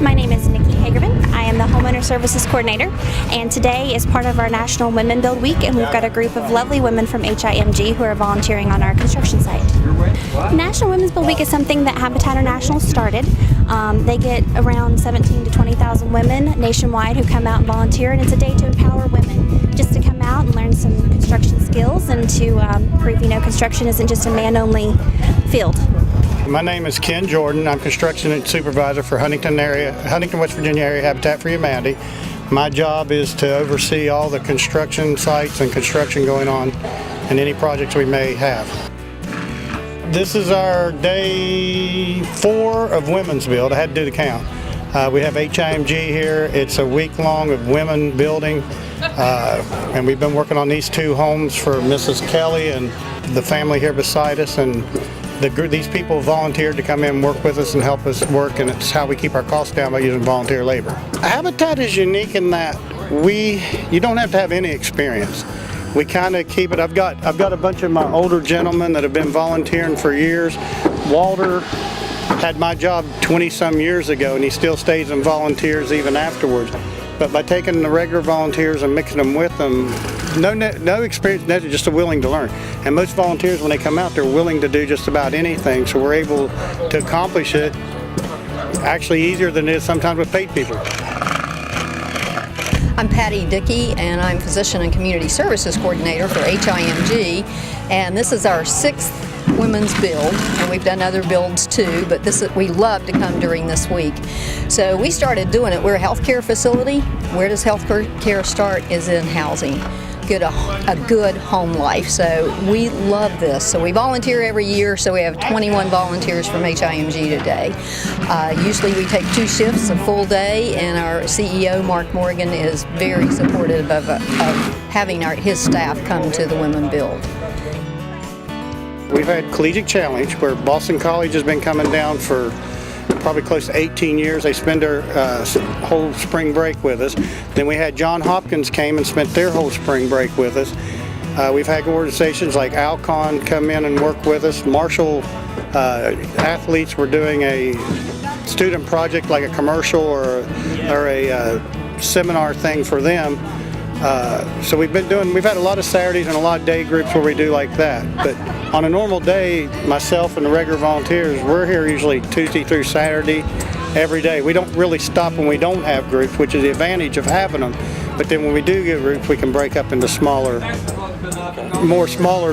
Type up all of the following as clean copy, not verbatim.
My name is Nikki Hagerman. I am the Homeowner Services Coordinator, and today is part of our National Women Build Week, and we've got a group of lovely women from HIMG who are volunteering on our construction site. National Women's Build Week is something that Habitat International started. They get around 17 to 20,000 women nationwide who come out and volunteer, and it's a day to empower women just to come out and learn some construction skills and to prove, construction isn't just a man-only field. My name is Ken Jordan. I'm construction supervisor for Huntington, West Virginia Area Habitat for Humanity. My job is to oversee all the construction sites and construction going on and any projects we may have. This is our day 4 of Women's Build. I had to do the count. We have HIMG here. It's a week long of women building, and we've been working on these 2 homes for Mrs. Kelly and the family here beside us, and these people volunteered to come in and work with us and help us work, and it's how we keep our costs down by using volunteer labor. Habitat is unique in that you don't have to have any experience. We kind of keep it. I've got a bunch of my older gentlemen that have been volunteering for years. Walter had my job 20-some years ago, and he still stays and volunteers even afterwards. But by taking the regular volunteers and mixing them with them, no experience, just a willing to learn. And most volunteers, when they come out, they're willing to do just about anything. So we're able to accomplish it actually easier than it is sometimes with paid people. I'm Patty Dickey, and I'm Physician and Community Services Coordinator for HIMG, and this is our 6th Women's Build, and we've done other builds too, but we love to come during this week. So we started doing it. We're a healthcare facility. Where does healthcare start? Is in housing. A good home life. So we love this. So we volunteer every year, so we have 21 volunteers from HIMG today. Usually we take 2 shifts, a full day, and our CEO, Mark Morgan, is very supportive of having his staff come to the Women Build. We've had Collegiate Challenge, where Boston College has been coming down for probably close to 18 years. They spend their whole spring break with us. Then we had John Hopkins came and spent their whole spring break with us. We've had organizations like Alcon come in and work with us. Marshall athletes were doing a student project, like a commercial or a seminar thing for them. So we've had a lot of Saturdays and a lot of day groups where we do like that. But on a normal day, myself and the regular volunteers, we're here usually Tuesday through Saturday every day. We don't really stop when we don't have groups, which is the advantage of having them. But then when we do get groups, we can break up into smaller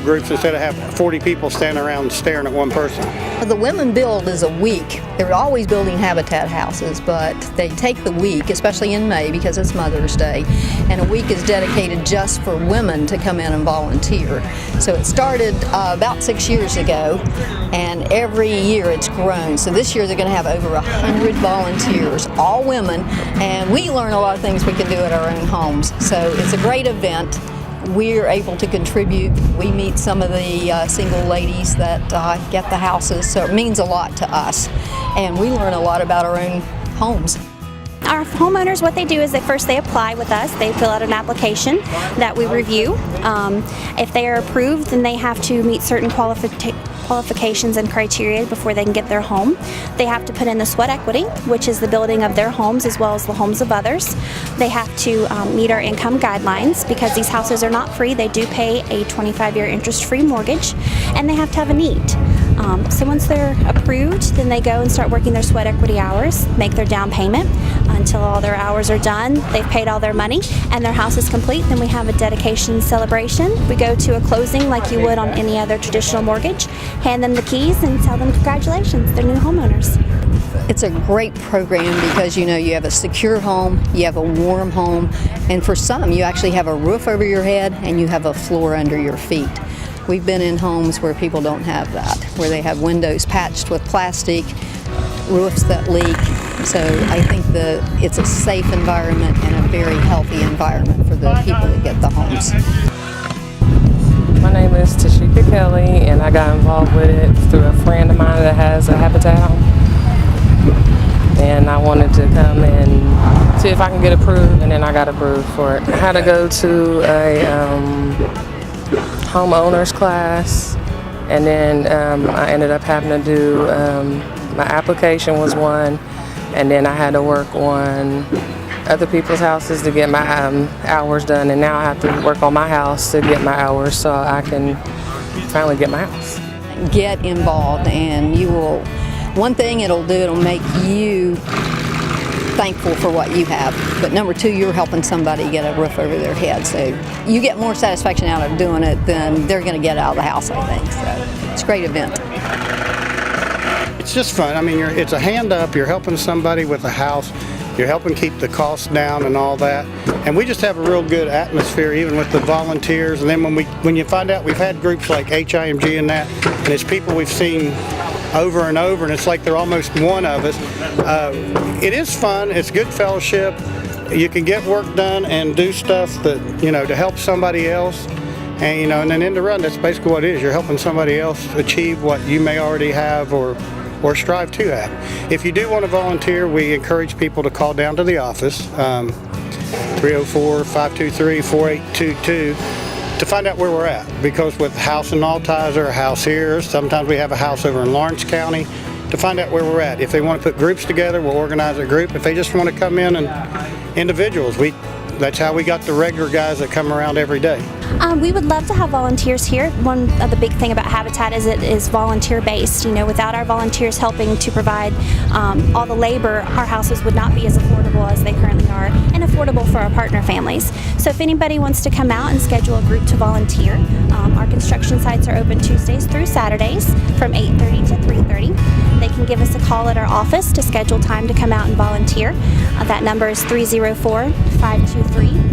groups instead of having 40 people standing around staring at one person. The Women Build is a week. They're always building habitat houses, but they take the week, especially in May because it's Mother's Day, and a week is dedicated just for women to come in and volunteer. So it started about 6 years ago, and every year it's grown. So this year they're going to have over 100 volunteers, all women, and we learn a lot of things we can do at our own homes. So it's a great event. We're able to contribute. We meet some of the single ladies that get the houses, so it means a lot to us. And we learn a lot about our own homes. Our homeowners, what they do is they apply with us. They fill out an application that we review. If they are approved, then they have to meet certain qualifications and criteria before they can get their home. They have to put in the sweat equity, which is the building of their homes as well as the homes of others. They have to meet our income guidelines because these houses are not free. They do pay a 25-year interest-free mortgage, and they have to have a need. So once they're approved, then they go and start working their sweat equity hours, make their down payment until all their hours are done. They've paid all their money and their house is complete. Then we have a dedication celebration. We go to a closing like you would on any other traditional mortgage, hand them the keys and tell them congratulations, they're new homeowners. It's a great program because you have a secure home, you have a warm home, and for some you actually have a roof over your head and you have a floor under your feet. We've been in homes where people don't have that, where they have windows patched with plastic, roofs that leak. So I think it's a safe environment and a very healthy environment for the people that get the homes. My name is Tashika Kelly, and I got involved with it through a friend of mine that has a Habitat home. And I wanted to come and see if I can get approved, and then I got approved for it. I had to go to a homeowners class, and then I ended up having to do, my application was one, and then I had to work on other people's houses to get my hours done, and now I have to work on my house to get my hours so I can finally get my house. Get involved, and you will, one thing it'll do, it'll make you thankful for what you have, but number two, you're helping somebody get a roof over their head, so you get more satisfaction out of doing it than they're going to get out of the house, I think. So it's a great event. It's just fun. I mean, it's a hand up, you're helping somebody with a house, you're helping keep the costs down and all that, and we just have a real good atmosphere even with the volunteers. And then when you find out we've had groups like HIMG and that, and it's people we've seen over and over, and it's like they're almost one of us. It is fun, it's good fellowship, you can get work done and do stuff that, to help somebody else, and and then in the run, that's basically what it is. You're helping somebody else achieve what you may already have or strive to have. If you do want to volunteer, we encourage people to call down to the office, 304-523-4822, to find out where we're at, because with House in Altizer or a house here, sometimes we have a house over in Lawrence County, to find out where we're at. If they want to put groups together, we'll organize a group. If they just want to come in and individuals, that's how we got the regular guys that come around every day. We would love to have volunteers here. One of the big thing about Habitat is it is volunteer based. Without our volunteers helping to provide all the labor, our houses would not be as affordable as they currently are, and affordable for our partner families. So if anybody wants to come out and schedule a group to volunteer, our construction sites are open Tuesdays through Saturdays from 8:30 to 3:30. They can give us a call at our office to schedule time to come out and volunteer. That number is 304-523